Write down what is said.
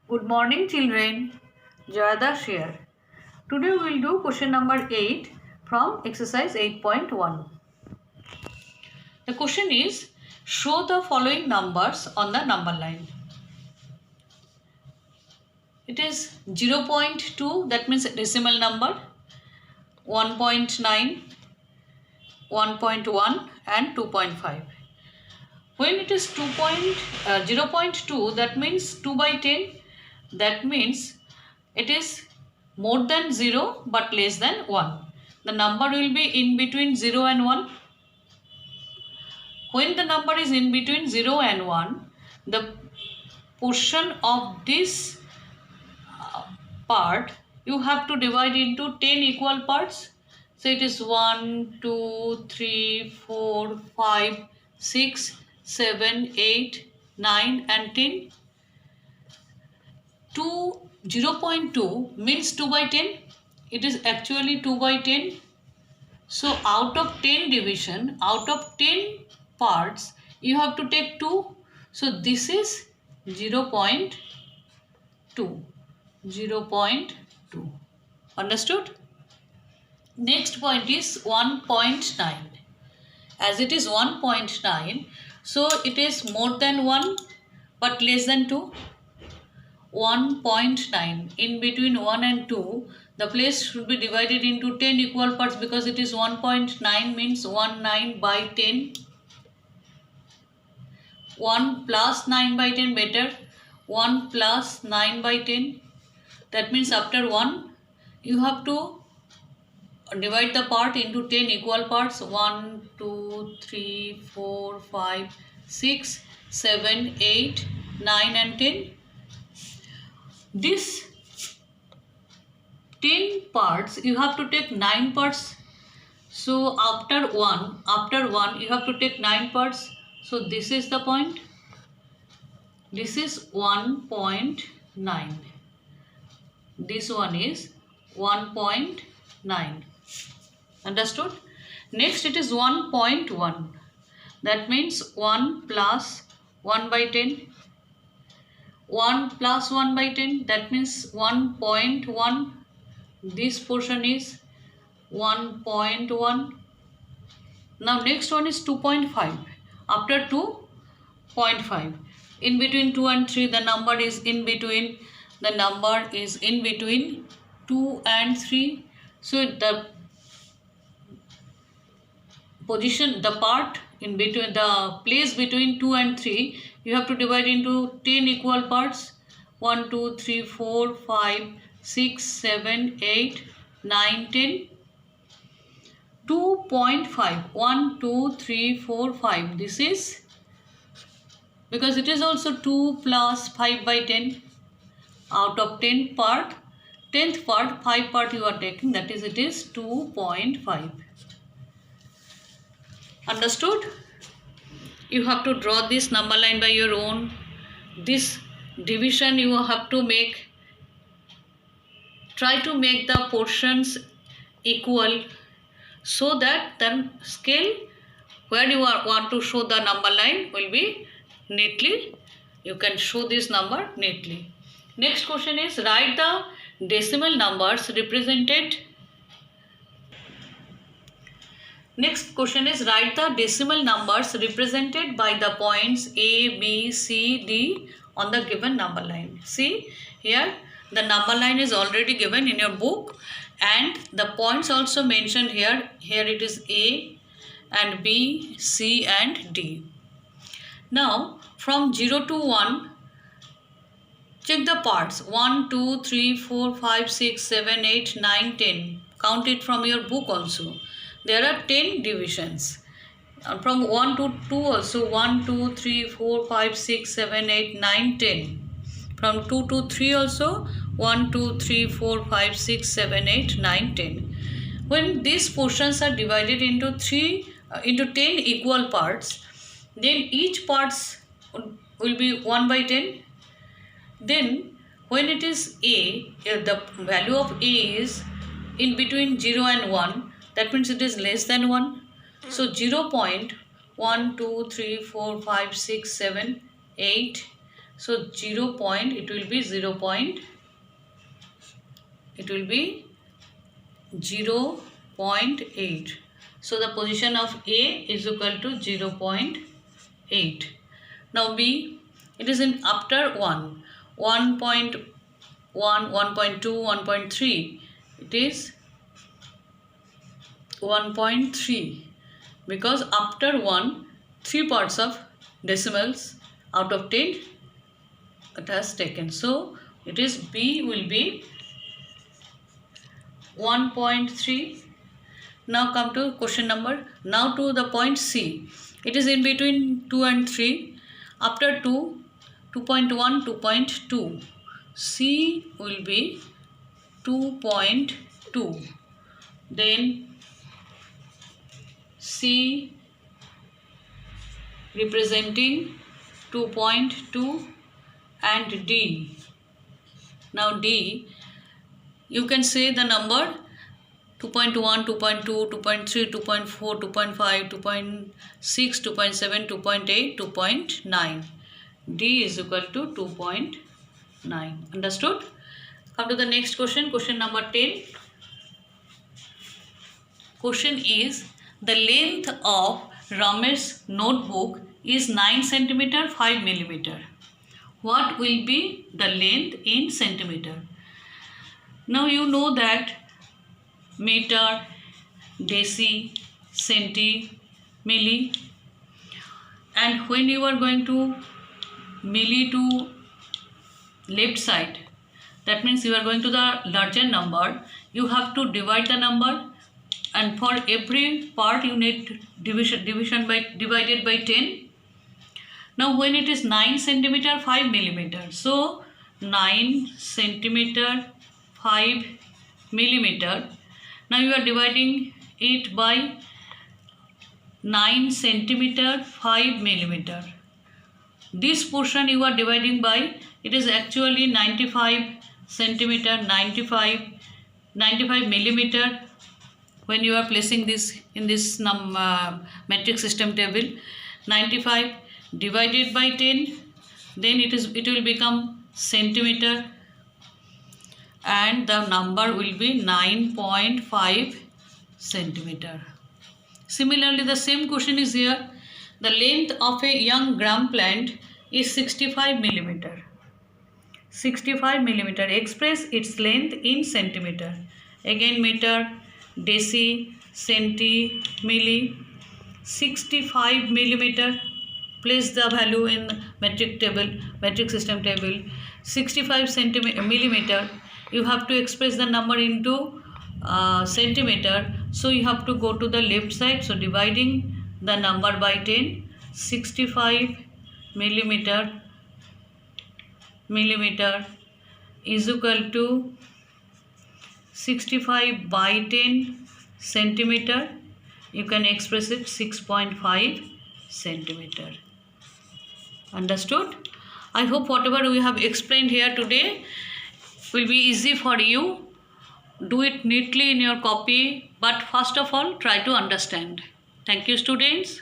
Good morning children, Jayadash here. Today we will do question number 8 from exercise 8.1. The question is, show the following numbers on the number line. It is 0.2, that means decimal number, 1.9, 1.1 and 2.5. When it is 0.2, that means 2 by 10, that means it is more than 0 but less than 1. The number will be in between 0 and 1. When the number is in between 0 and 1, the portion of this part you have to divide into 10 equal parts. So it is 1, 2, 3, 4, 5, 6, 7, 8, 9 and 10. 0.2 means 2 by 10. It is actually 2 by 10. So out of 10 division, out of 10 parts, you have to take 2. So this is 0.2. 0.2. Understood? Next point is 1.9. As it is 1.9, so it is more than 1 but less than 2. 1.9, in between 1 and 2, the place should be divided into 10 equal parts because it is 1.9 means 19 by 10. 1 plus 9 by 10 better. 1 plus 9 by 10. That means after 1, you have to divide the part into 10 equal parts. 1, 2, 3, 4, 5, 6, 7, 8, 9 and 10. This 10 parts, you have to take 9 parts. So after 1, you have to take 9 parts. So this is the point. This is 1.9. This one is 1.9. Understood? Next it is 1.1. That means 1 plus 1 by 10. 1 plus 1 by 10, that means 1.1. This portion is 1.1. Now next one is 2.5. After 2.5. In between 2 and 3, the number is in between. The number is in between 2 and 3. So the position, the part in between, the place between 2 and 3, you have to divide into 10 equal parts. 1, 2, 3, 4, 5, 6, 7, 8, 9, 10. 2.5. 1, 2, 3, 4, 5. This is because it is also 2 plus 5 by 10. Out of 10 part, 10th part, 5 part you are taking, that is it is 2.5. Understood? You have to draw this number line by your own. This division you have to make. Try to make the portions equal so that the scale where you want to show the number line will be neatly. You can show this number neatly. Next question is, write the decimal numbers represented. Next question is, write the decimal numbers represented by the points A, B, C, D on the given number line. See here the number line is already given in your book and the points also mentioned here. Here it is A and B, C and D. Now from 0 to 1, check the parts. 1, 2, 3, 4, 5, 6, 7, 8, 9, 10. Count it from your book also. There are 10 divisions. And from 1 to 2 also 1, 2, 3, 4, 5, 6, 7, 8, 9, 10. From 2 to 3 also 1, 2, 3, 4, 5, 6, 7, 8, 9, 10. When these portions are divided into 10 equal parts, then each parts will be 1 by 10. Then when it is A, the value of A is in between 0 and 1, that means it is less than 1. So 0.1, 2, 3, 4, 5, 6, 7, 8, So 0 point, it will be 0 point, it will be 0.8. So the position of A is equal to 0.8. Now B, it is in after 1, 1.1, 1.2, 1.3, it is 1.3, because after 1, 3 parts of decimals out of 10 it has taken. So it is B will be 1.3. Now come to question number. Now to the point C. It is in between 2 and 3. After 2, 2.1, 2.2. C will be 2.2. Then C representing 2.2 and D. Now D, you can say the number 2.1, 2.2, 2.3, 2.4, 2.5, 2.6, 2.7, 2.8, 2.9. D is equal to 2.9. Understood? Come to the next question. Question number 10. Question is, the length of Ramesh's notebook is 9 cm 5 mm. What will be the length in centimeter? Now you know that meter, deci, centi, milli, and when you are going to milli to left side, that means you are going to the larger number, you have to divide the number, and for every part you need divided by 10. Now when it is 9 cm 5 mm, so 9 cm 5 mm. Now you are dividing it by 9 cm 5 mm. This portion you are dividing by, it is actually 95 cm, 95 mm. When you are placing this in this metric system table, 95 divided by 10, then it will become centimeter, and the number will be 9.5 centimeter. Similarly, the same question is here. The length of a young gram plant is 65 mm. 65 mm. Express its length in centimeter. Again meter, deci, centi, milli. 65 mm. Place the value in metric system table. 65 millimeter. You have to express the number into centimeter. So you have to go to the left side. So dividing the number by 10, 65 millimeter is equal to 65 by 10 centimeter. You can express it 6.5 centimeter. Understood? I hope whatever we have explained here today will be easy for you. Do it neatly in your copy, but first of all try to understand. Thank you, students.